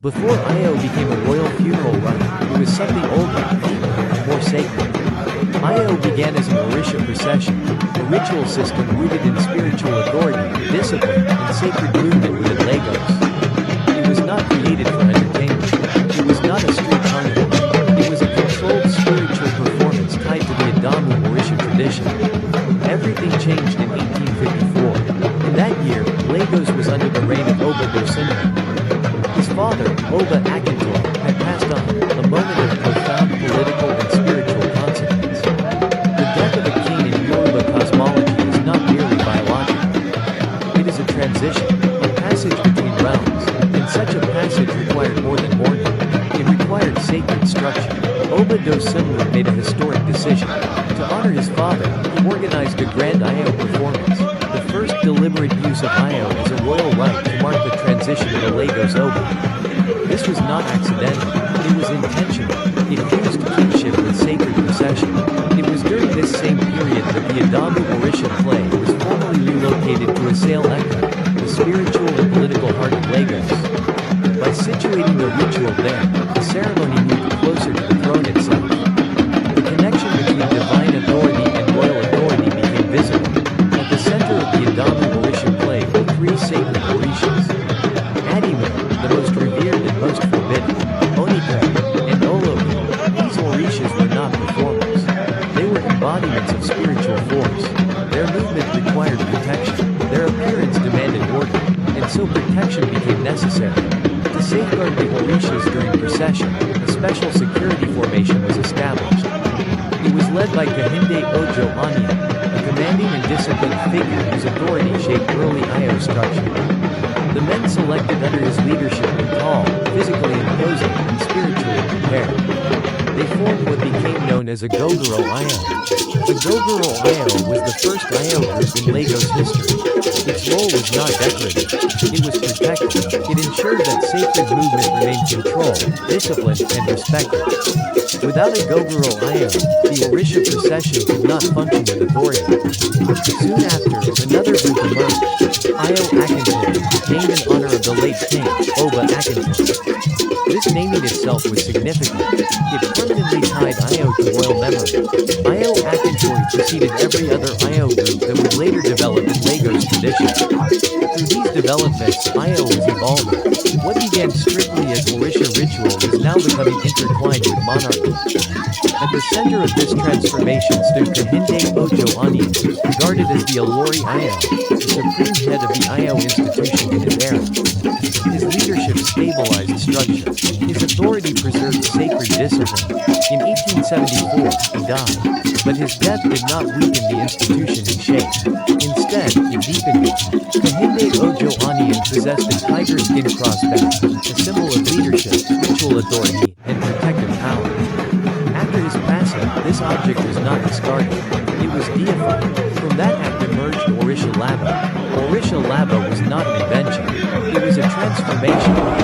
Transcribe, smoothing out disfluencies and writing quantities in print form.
Before Io became a royal funeral rite, it was something older, deeper, and more sacred. Io began as an orisha procession, a ritual system rooted in spiritual authority, discipline, and sacred movement within Lagos. It was not created for entertainment. It was not a street carnival. It was a controlled spiritual performance tied to the Adamu Orisha tradition. Everything changed in 1854. In that year, Lagos was under the reign of Oba Dosunmu. His father, Oba Akintoye, had passed on, a moment of profound political and spiritual consequence. The death of a king in Yoruba cosmology is not merely biological. It is a transition, a passage between realms, and such a passage required more than mourning. It required sacred structure. Oba Dosunmu made a historic decision. To honor his father, he organized a grand Io performance, the first deliberate use of Io as a royal rite to mark the transition of the Lagos Oba. This was not accidental, it was intentional. It fused kingship with sacred procession. It was during this same period that the Adamu Orisha play was formally relocated to Asale Eka, the spiritual and political heart of Lagos. By situating the ritual there, the ceremony moved closer to the throne itself. The connection between divine authority and royal authority became visible. At the center of the Adamu Orisha play were three sacred orishas. Adimu, the most revered and most forbidden, Onike, and Olobi. These orishas were not performers. They were embodiments of spiritual force. Their movement required protection. Their appearance demanded order, and so protection became necessary. To safeguard the orishas during procession, a special security formation was established. It was led by Kehinde Ojo Onion, a commanding and disciplined figure whose authority shaped early Io structure. The men selected under his leadership were tall, physically imposing, and spiritually prepared. They formed what became known as a Gogoro Io. The Gogoro Io was the first Io group in Lagos history. Its role was not decorative. It was protective. It ensured that sacred movement remained controlled, disciplined, and respected. Without a Gogoro Io, the Orisha procession could not function with authority. Soon after, another group emerged, Io Akintoye, named in honor of the late king, Oba Akintoye. This naming itself was significant. It permanently tied Io to royal memory. Io Akintoye preceded every other Io group that would later develop in Lagos tradition. Through these developments, Io was evolving. What began strictly as Orisha ritual was now becoming intertwined with monarchy. At the center of this transformation stood Kehinde Ojo Onion, regarded as the Olori Io, the supreme head of the Io institution in his era. His leadership stabilized structure. His authority preserved sacred discipline. In 1874, he died, but his death did not weaken the institution in shape. Instead, it deepened it. Kehinde Ojo Onion possessed a tiger skin crossback, a symbol of leadership, ritual authority, and protective power. After his passing, this object was not discarded. It was deified. From that act emerged Orisha LABA. Orisha LABA was not an invention. It was a transformation.